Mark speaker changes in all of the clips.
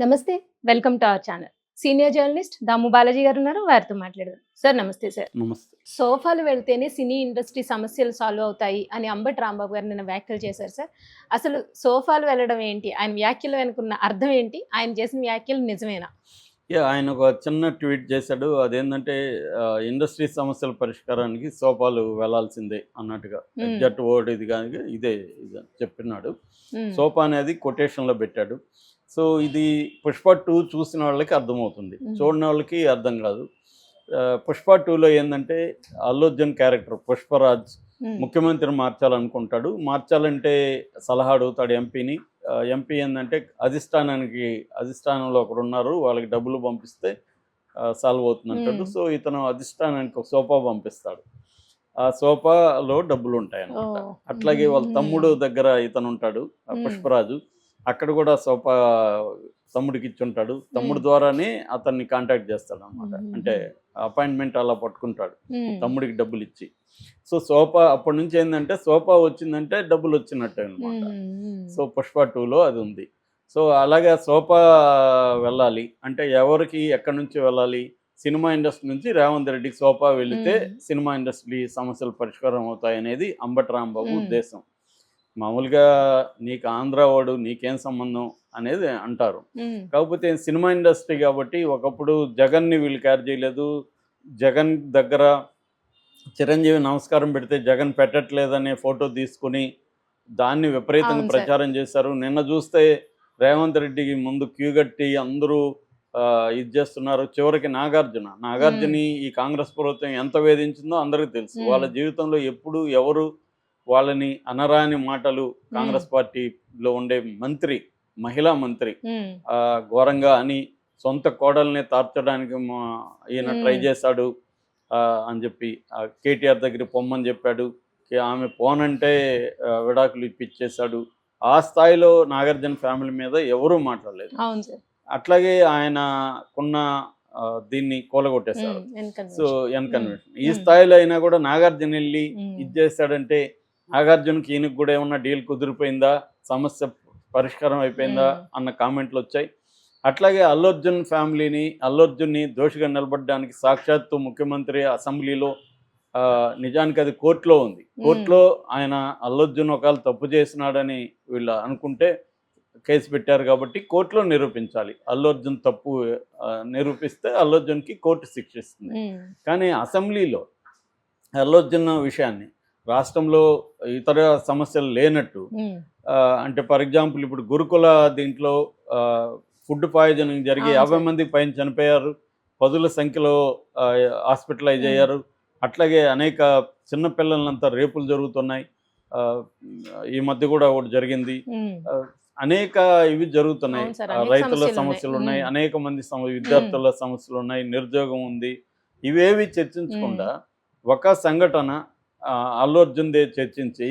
Speaker 1: నమస్తే. Welcome to our channel. Senior journalist Damu Balaji గారు ఉన్నారు. వారితో మాట్లాడదాం. సార్ నమస్తే సార్.
Speaker 2: నమస్తే.
Speaker 1: సోఫాలు వెళ్తేనే సినీ ఇండస్ట్రీ సమస్యలు సాల్వ్ అవుతాయి అని అంబటి రాంబాబు గారు నిన్న వ్యాఖ్యలు చేశారు సార్. అసలు సోఫాలు వెళ్ళడం ఏంటి? ఆయన వ్యాఖ్యల వెనుకున్న అర్థం ఏంటి? ఆయన చేసిన వ్యాఖ్యలు నిజమేనా?
Speaker 2: ఆయన ఒక చిన్న ట్వీట్ చేశాడు. అదేంటంటే ఇండస్ట్రీ సమస్యల పరిష్కారానికి సోపాలు వెళ్ళాల్సిందే అన్నట్టుగా. ఎగ్జాక్ట్ వర్డ్ ఇది కానీ ఇదే చెప్పినాడు. సోపా అనేది కొటేషన్లో పెట్టాడు. సో ఇది పుష్ప 2 చూసిన వాళ్ళకి అర్థమవుతుంది, చూడని వాళ్ళకి అర్థం కాదు. పుష్ప 2లో ఏంటంటే అల్లు అర్జున్ క్యారెక్టర్ పుష్పరాజ్ ముఖ్యమంత్రిని మార్చాలనుకుంటాడు. మార్చాలంటే సలహా అడుగుతాడు ఎంపీని. ఎంపీ ఏంటంటే అధిష్టానంలో ఒకరు ఉన్నారు, వాళ్ళకి డబ్బులు పంపిస్తే సాల్వ్ అవుతుంది అంటాడు. సో ఇతను అధిష్టానానికి ఒక సోఫా పంపిస్తాడు. ఆ సోఫాలో డబ్బులు ఉంటాయి అన్నమాట. అట్లాగే వాళ్ళ తమ్ముడు దగ్గర ఇతను ఉంటాడు పుష్పరాజు, అక్కడ కూడా సోఫా తమ్ముడికి ఇచ్చి ఉంటాడు. తమ్ముడు ద్వారానే అతన్ని కాంటాక్ట్ చేస్తాడు అనమాట. అంటే అపాయింట్మెంట్ అలా పట్టుకుంటాడు తమ్ముడికి డబ్బులు ఇచ్చి. సో సోఫా అప్పటి నుంచి ఏంటంటే సోఫా వచ్చిందంటే డబ్బులు వచ్చినట్టే అనమాట. సో పుష్ప 2లో అది ఉంది. సో అలాగే సోఫా వెళ్ళాలి అంటే ఎవరికి ఎక్కడి నుంచి వెళ్ళాలి? సినిమా ఇండస్ట్రీ నుంచి రేవంత్ రెడ్డికి సోఫా వెళితే సినిమా ఇండస్ట్రీ సమస్యలు పరిష్కారం అవుతాయి అనేది అంబటి రాంబాబు ఉద్దేశం. మామూలుగా నీకు ఆంధ్ర వాడు నీకేం సంబంధం అనేది అంటారు. కాకపోతే సినిమా ఇండస్ట్రీ కాబట్టి ఒకప్పుడు జగన్ని వీళ్ళు క్యారీ చేయలేదు. జగన్ దగ్గర చిరంజీవి నమస్కారం పెడితే జగన్ పెట్టట్లేదనే ఫోటో తీసుకుని దాన్ని విపరీతంగా ప్రచారం చేశారు. నిన్న చూస్తే రేవంత్ రెడ్డికి ముందు క్యూ కట్టి అందరూ ఇది చేస్తున్నారు. చివరికి నాగార్జుని ఈ కాంగ్రెస్ ప్రభుత్వం ఎంత వేధించిందో అందరికీ తెలుసు. వాళ్ళ జీవితంలో ఎప్పుడు ఎవరు వాళ్ళని అనరాని మాటలు కాంగ్రెస్ పార్టీలో ఉండే మహిళా మంత్రి ఘోరంగా అని సొంత కోడల్ని తార్చడానికి ఈయన ట్రై చేశాడు అని చెప్పి కేటీఆర్ దగ్గర పొమ్మని చెప్పాడు. ఆమె పోనంటే విడాకులు ఇప్పించేశాడు. ఆ స్థాయిలో నాగార్జున ఫ్యామిలీ మీద ఎవరూ మాట్లాడలేదు. అట్లాగే ఆయనకున్న దీన్ని కూలగొట్టేశారు. సో ఎన్కన్వెన్షన్ ఈ స్థాయిలో అయినా కూడా నాగార్జున వెళ్ళి ఇది చేశాడంటే నాగార్జునకి ఈయనకి కూడా ఏమన్నా డీల్ కుదిరిపోయిందా, సమస్య పరిష్కారం అయిపోయిందా అన్న కామెంట్లు వచ్చాయి. అట్లాగే అల్లు అర్జున్ని దోషిగా నిలబడడానికి సాక్షాత్తు ముఖ్యమంత్రి అసెంబ్లీలో నిజానికి అది కోర్టులో ఉంది. కోర్టులో ఆయన అల్లు అర్జున్ ఒకవేళ తప్పు చేసినాడని వీళ్ళు అనుకుంటే కేసు పెట్టారు కాబట్టి కోర్టులో నిరూపించాలి. అల్లు అర్జున్ తప్పు నిరూపిస్తే అల్లు అర్జున్కి కోర్టు శిక్షిస్తుంది. కానీ అసెంబ్లీలో అల్లు అర్జున్ విషయాన్ని రాష్ట్రంలో ఇతర సమస్యలు లేనట్టు అంటే ఫర్ ఎగ్జాంపుల్ ఇప్పుడు గురుకుల దీంట్లో ఫుడ్ పాయిజనింగ్ జరిగి 50 మంది పైన చనిపోయారు, పదుల సంఖ్యలో హాస్పిటలైజ్ అయ్యారు. అట్లాగే అనేక చిన్నపిల్లలంతా రేపులు జరుగుతున్నాయి. ఈ మధ్య కూడా ఒకటి జరిగింది. అనేక ఇవి జరుగుతున్నాయి. రైతుల సమస్యలు ఉన్నాయి, అనేక మంది విద్యార్థుల సమస్యలు ఉన్నాయి, నిరుద్యోగం ఉంది. ఇవేవి చర్చించకుండా ఒక సంఘటన అల్లు అర్జున్దే చర్చించి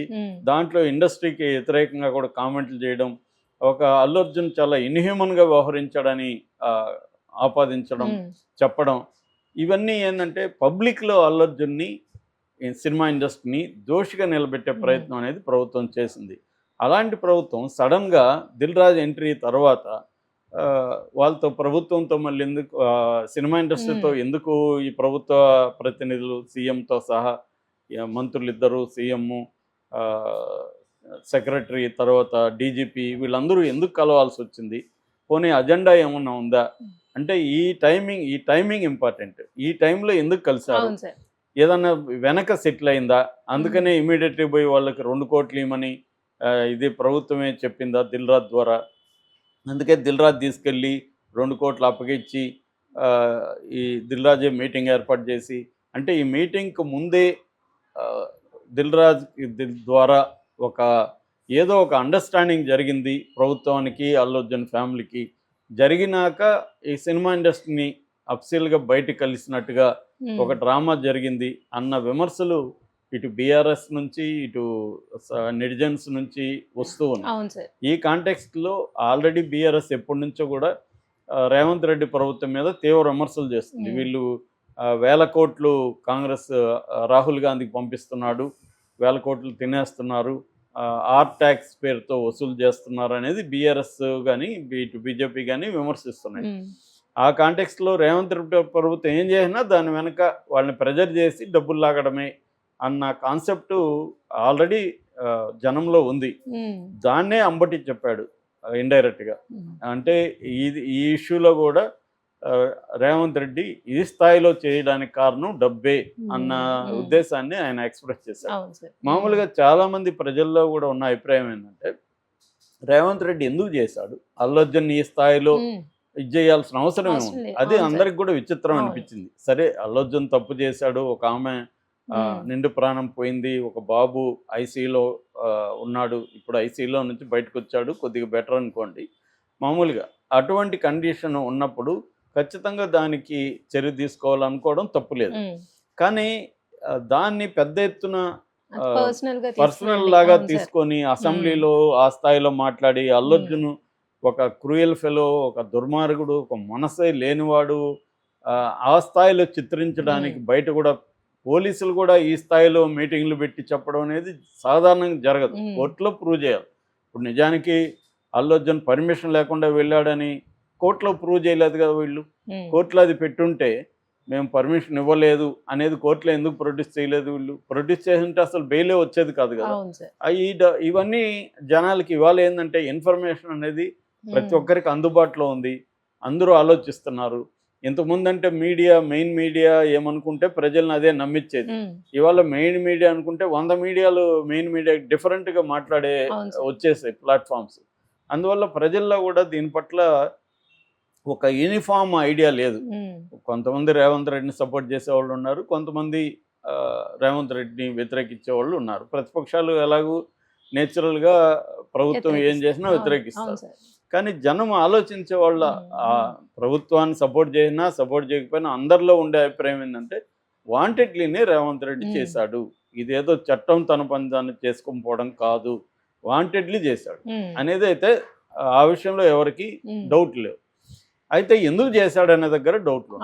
Speaker 2: దాంట్లో ఇండస్ట్రీకి వ్యతిరేకంగా కూడా కామెంట్లు చేయడం, ఒక అల్లు అర్జున్ చాలా ఇన్హ్యూమన్గా వ్యవహరించాడని ఆపాదించడం, చెప్పడం, ఇవన్నీ ఏంటంటే పబ్లిక్లో అల్లు అర్జున్ని సినిమా ఇండస్ట్రీని దోషిగా నిలబెట్టే ప్రయత్నం అనేది ప్రభుత్వం చేసింది. అలాంటి ప్రభుత్వం సడన్గా దిల్ రాజు ఎంట్రీ తర్వాత వాళ్ళతో ప్రభుత్వంతో మళ్ళీ ఎందుకు సినిమా ఇండస్ట్రీతో ఎందుకు ఈ ప్రభుత్వ ప్రతినిధులు సీఎంతో సహా మంత్రులు ఇద్దరు, సీఎం, సెక్రటరీ, తర్వాత డీజీపీ వీళ్ళందరూ ఎందుకు కలవాల్సి వచ్చింది? పోనీ అజెండా ఏమన్నా ఉందా అంటే ఈ టైమింగ్ ఇంపార్టెంట్. ఈ టైంలో ఎందుకు కలిసారు? ఏదన్నా వెనక సెటిల్ అయిందా? అందుకనే ఇమీడియట్లీ పోయి వాళ్ళకి 2 కోట్లు ఇవ్వమని ఇది ప్రభుత్వమే చెప్పిందా దిల్ రాజు ద్వారా? అందుకే దిల్ రాజు తీసుకెళ్ళి 2 కోట్లు అప్పగించి ఈ దిల్ రాజే మీటింగ్ ఏర్పాటు చేసి, అంటే ఈ మీటింగ్కి ముందే దిల్ రాజు ద్వారా ఏదో ఒక అండర్స్టాండింగ్ జరిగింది ప్రభుత్వానికి, అల్లు అర్జున్ ఫ్యామిలీకి. జరిగినాక ఈ సినిమా ఇండస్ట్రీని అఫ్సీల్గా బయటకు కలిసినట్టుగా ఒక డ్రామా జరిగింది అన్న విమర్శలు ఇటు బీఆర్ఎస్ నుంచి ఇటు నెటిజన్స్ నుంచి వస్తూ ఉన్నాయి. ఈ కాంటెక్స్ట్లో ఆల్రెడీ బీఆర్ఎస్ ఎప్పటి నుంచో కూడా రేవంత్ రెడ్డి ప్రభుత్వం మీద తీవ్ర విమర్శలు చేస్తుంది. వీళ్ళు 1000 కోట్లు కాంగ్రెస్ రాహుల్ గాంధీకి పంపిస్తున్నాడు, 1000 కోట్లు తినేస్తున్నారు ఆర్ ట్యాక్స్ పేరుతో వసూలు చేస్తున్నారు అనేది బీఆర్ఎస్ కానీ ఇటు బీజేపీ కానీ విమర్శిస్తున్నాయి. ఆ కాంటెక్స్ట్లో రేవంత్ రెడ్డి ప్రభుత్వం ఏం చేసినా దాని వెనక వాళ్ళని ప్రెజర్ చేసి డబ్బులు లాగడమే అన్న కాన్సెప్ట్ ఆల్రెడీ జనంలో ఉంది. దాన్నే అంబటి చెప్పాడు ఇండైరెక్ట్గా. అంటే ఈ ఇష్యూలో కూడా రేవంత్ రెడ్డి ఈ స్థాయిలో చేయడానికి కారణం డబ్బే అన్న ఉద్దేశాన్ని ఆయన ఎక్స్ప్రెస్ చేశారు. మామూలుగా చాలామంది ప్రజల్లో కూడా ఉన్న అభిప్రాయం ఏంటంటే రేవంత్ రెడ్డి ఎందుకు చేశాడు, అల్లు అర్జున్ ఈ స్థాయిలో ఇది చేయాల్సిన అవసరం ఏముంది, అది అందరికి కూడా విచిత్రం అనిపించింది. సరే అల్లు అర్జున్ తప్పు చేశాడు, ఒక ఆమె నిండు ప్రాణం పోయింది, ఒక బాబు ఐసీయూలో ఉన్నాడు, ఇప్పుడు ఐసీయూలో నుంచి బయటకు వచ్చాడు, కొద్దిగా బెటర్ అనుకోండి. మామూలుగా అటువంటి కండిషన్ ఉన్నప్పుడు ఖచ్చితంగా దానికి చర్య తీసుకోవాలనుకోవడం తప్పులేదు. కానీ దాన్ని పెద్ద ఎత్తున పర్సనల్ లాగా తీసుకొని అసెంబ్లీలో ఆ స్థాయిలో మాట్లాడి అల్లు అర్జున్ ఒక క్రూయల్ ఫెలో, ఒక దుర్మార్గుడు, ఒక మనసే లేనివాడు ఆ స్థాయిలో చిత్రించడానికి బయట కూడా పోలీసులు కూడా ఈ స్థాయిలో మీటింగ్లు పెట్టి చెప్పడం అనేది సాధారణంగా జరగదు. కోర్టులో ప్రూవ్ చేయాలి. ఇప్పుడు నిజానికి అల్లు అర్జున్ పర్మిషన్ లేకుండా వెళ్ళాడని కోర్టులో ప్రూవ్ చేయలేదు కదా వీళ్ళు. కోర్టులో అది పెట్టుంటే మేము పర్మిషన్ ఇవ్వలేదు అనేది కోర్టులో ఎందుకు ప్రొడ్యూస్ చేయలేదు వీళ్ళు? ప్రొడ్యూస్ చేస్తుంటే అసలు బెయిలే వచ్చేది కాదు కదా. ఇవన్నీ జనాలకి ఇవాళ ఏంటంటే ఇన్ఫర్మేషన్ అనేది ప్రతి ఒక్కరికి అందుబాటులో ఉంది, అందరూ ఆలోచిస్తున్నారు. ఇంతకుముందు అంటే మెయిన్ మీడియా ఏమనుకుంటే ప్రజలను అదే నమ్మించేది. ఇవాళ మెయిన్ మీడియా అనుకుంటే 100 మీడియాలు మెయిన్ మీడియా డిఫరెంట్గా మాట్లాడే వచ్చేసాయి ప్లాట్ఫామ్స్. అందువల్ల ప్రజల్లో కూడా దీని పట్ల ఒక యూనిఫామ్ ఐడియా లేదు. కొంతమంది రేవంత్ రెడ్డిని సపోర్ట్ చేసేవాళ్ళు ఉన్నారు, కొంతమంది రేవంత్ రెడ్డిని వ్యతిరేకించే వాళ్ళు ఉన్నారు. ప్రతిపక్షాలు ఎలాగూ నేచురల్గా ప్రభుత్వం ఏం చేసినా వ్యతిరేకిస్తారు. కానీ జనం ఆలోచించే వాళ్ళ ప్రభుత్వాన్ని సపోర్ట్ చేసినా సపోర్ట్ చేయకపోయినా అందరిలో ఉండే అభిప్రాయం ఏంటంటే వాంటెడ్లీనే రేవంత్ రెడ్డి చేశాడు, ఇదేదో చట్టం తన పని దాన్ని చేసుకొని పోవడం కాదు, వాంటెడ్లీ చేశాడు అనేది అయితే ఆ విషయంలో ఎవరికి డౌట్ లేవు. అయితే ఎందుకు చేశాడు అనే దగ్గర డౌట్లు.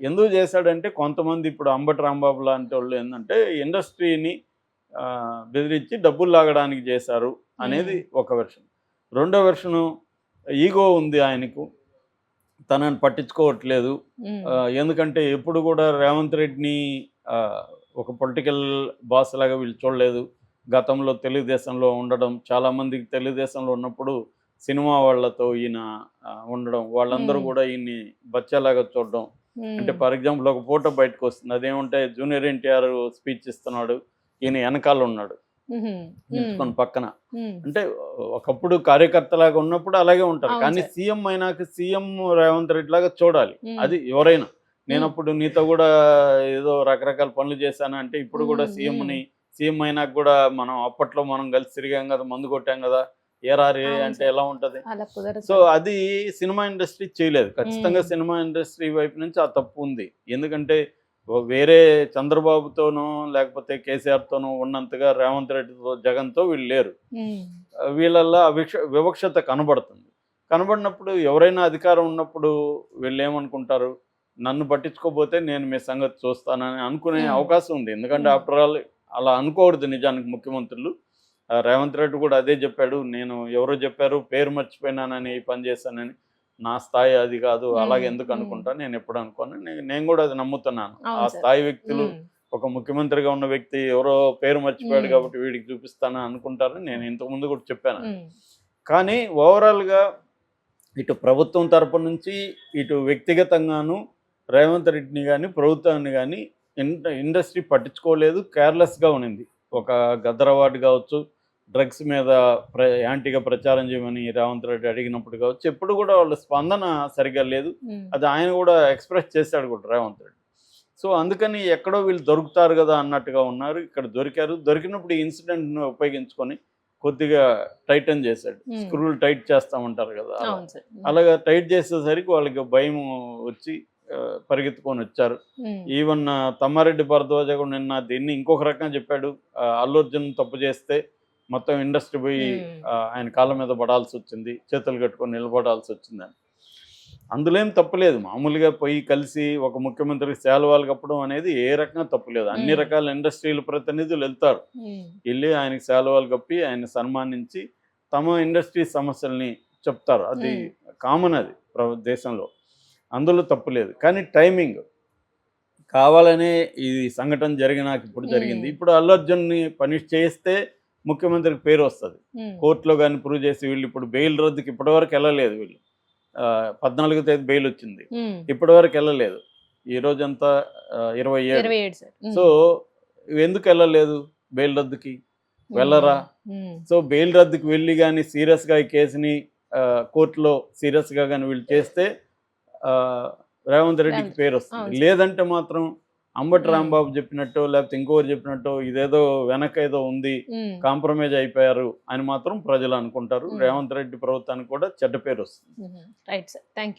Speaker 2: ఎందుకు చేశాడంటే కొంతమంది ఇప్పుడు అంబటి రాంబాబు లాంటి వాళ్ళు ఏంటంటే ఇండస్ట్రీని బెదిరించి డబ్బులు లాగడానికి చేశారు అనేది ఒక వెర్షన్. రెండో వెర్షను ఈగో ఉంది ఆయనకు, తనని పట్టించుకోవట్లేదు. ఎందుకంటే ఎప్పుడు కూడా రేవంత్ రెడ్డిని ఒక పొలిటికల్ బాస్ లాగా వీళ్ళు చూడలేదు. గతంలో తెలుగుదేశంలో ఉండడం, చాలామందికి తెలుగుదేశంలో ఉన్నప్పుడు సినిమా వాళ్ళతో ఈయన ఉండడం, వాళ్ళందరూ కూడా ఈయన్ని బచ్చాలాగా చూడడం. అంటే ఫర్ ఎగ్జాంపుల్ ఒక ఫోటో బయటకు వస్తుంది, అదేమంటే జూనియర్ ఎన్టీఆర్ స్పీచ్ ఇస్తున్నాడు, ఈయన వెనకాల ఉన్నాడు నిల్చుకొని పక్కన. అంటే ఒకప్పుడు కార్యకర్తలాగా ఉన్నప్పుడు అలాగే ఉంటారు, కానీ సీఎం అయినాక సీఎం రేవంత్ రెడ్డి లాగా చూడాలి. అది ఎవరైనా, నేను అప్పుడు నీతో కూడా ఏదో రకరకాల పనులు చేశాను అంటే ఇప్పుడు కూడా సీఎం అయినాక కూడా మనం అప్పట్లో మనం కలిసి తిరిగాం కదా, మందు కొట్టాం కదా, ఏరారే అంటే ఎలా ఉంటది? సో అది సినిమా ఇండస్ట్రీ చేయలేదు. ఖచ్చితంగా సినిమా ఇండస్ట్రీ వైపు నుంచి ఆ తప్పు ఉంది. ఎందుకంటే వేరే చంద్రబాబుతోనో లేకపోతే కేసీఆర్తోనో ఉన్నంతగా రేవంత్ రెడ్డితో జగన్తో వీళ్ళు లేరు. వీళ్ళల్లో వివక్షత కనబడినప్పుడు ఎవరైనా అధికారం ఉన్నప్పుడు వీళ్ళు ఏమనుకుంటారు, నన్ను పట్టించుకోకపోతే నేను మీ సంగతి చూస్తానని అనుకునే అవకాశం ఉంది. ఎందుకంటే ఆఫ్టర్ ఆల్ అలా అనుకోకూడదు నిజానికి ముఖ్యమంత్రులు. రేవంత్ రెడ్డి కూడా అదే చెప్పాడు, నేను ఎవరో చెప్పారు పేరు మర్చిపోయినానని ఈ పని చేశానని, నా స్థాయి అది కాదు, అలాగే ఎందుకు అనుకుంటాను, నేను ఎప్పుడు అనుకోను, నేను కూడా అది నమ్ముతున్నాను. ఆ స్థాయి వ్యక్తులు ఒక ముఖ్యమంత్రిగా ఉన్న వ్యక్తి ఎవరో పేరు మర్చిపోయాడు కాబట్టి వీడికి చూపిస్తానని అనుకుంటారని నేను ఇంతకుముందు కూడా చెప్పాను. కానీ ఓవరాల్గా ఇటు ప్రభుత్వం తరపు నుంచి ఇటు వ్యక్తిగతంగాను రేవంత్ రెడ్డిని కానీ ప్రభుత్వాన్ని కానీ ఇండస్ట్రీ పట్టించుకోలేదు, కేర్లెస్గా ఉన్నింది. ఒక గద్దర్ అవార్డు కావచ్చు, డ్రగ్స్ మీద యాంటీగా ప్రచారం చేయమని రేవంత్ రెడ్డి అడిగినప్పుడు కావచ్చు, ఎప్పుడు కూడా వాళ్ళ స్పందన సరిగ్గా లేదు. అది ఆయన కూడా ఎక్స్ప్రెస్ చేశాడు కూడా రేవంత్ రెడ్డి. సో అందుకని ఎక్కడో వీళ్ళు దొరుకుతారు కదా అన్నట్టుగా ఉన్నారు. ఇక్కడ దొరికినప్పుడు ఈ ఇన్సిడెంట్ను ఉపయోగించుకొని కొద్దిగా టైటన్ చేశాడు. స్క్రూలు టైట్ చేస్తామంటారు కదా, అలాగా టైట్ చేసేసరికి వాళ్ళకి భయం వచ్చి పరిగెత్తుకొని వచ్చారు. ఈవెన్ తమ్మారెడ్డి భరద్వాజ కూడా నిన్న దీన్ని ఇంకొక రకంగా చెప్పాడు, అల్లు అర్జున్ తప్పు చేస్తే మొత్తం ఇండస్ట్రీ పోయి ఆయన కాళ్ళ మీద పడాల్సి వచ్చింది, చేతులు కట్టుకొని నిలబడాల్సి వచ్చిందని. అందులో ఏం తప్పులేదు. మామూలుగా పోయి కలిసి ఒక ముఖ్యమంత్రికి శాలువాలు కప్పడం అనేది ఏ రకంగా తప్పులేదు. అన్ని రకాల ఇండస్ట్రీల ప్రతినిధులు వెళ్తారు. వెళ్ళి ఆయనకి శాలువాలు కప్పి ఆయన సన్మానించి తమ ఇండస్ట్రీ సమస్యల్ని చెప్తారు. అది కామన్, అది దేశంలో, అందులో తప్పులేదు. కానీ టైమింగ్ కావాలనే ఈ సంఘటన జరిగినాక ఇప్పుడు జరిగింది. ఇప్పుడు అల్లు అర్జున్ని పనిష్ చేస్తే ముఖ్యమంత్రికి పేరు వస్తుంది. కోర్టులో కానీ ప్రూవ్ చేసి వీళ్ళు ఇప్పుడు బెయిల్ రద్దుకి ఇప్పటివరకు వెళ్ళలేదు. వీళ్ళు 14వ తేదీ బెయిల్ వచ్చింది, ఇప్పటివరకు వెళ్ళలేదు. ఈ రోజంతా 27. సో ఎందుకు వెళ్ళలేదు బెయిల్ రద్దుకి? వెళ్ళరా? సో బెయిల్ రద్దుకి వెళ్ళి కానీ సీరియస్గా ఈ కేసుని కోర్టులో సీరియస్గా కానీ వీళ్ళు చేస్తే రేవంత్ రెడ్డికి పేరు వస్తుంది. లేదంటే మాత్రం అంబటి రాంబాబు చెప్పినట్టు లేకపోతే ఇంకొకరు చెప్పినట్టు ఇదేదో వెనక ఏదో ఉంది, కాంప్రమైజ్ అయిపోయారు అని మాత్రం ప్రజలు అనుకుంటారు. రేవంత్ రెడ్డి ప్రభుత్వానికి కూడా చెడ్డ పేరు వస్తుంది.
Speaker 1: Right sir, thank you.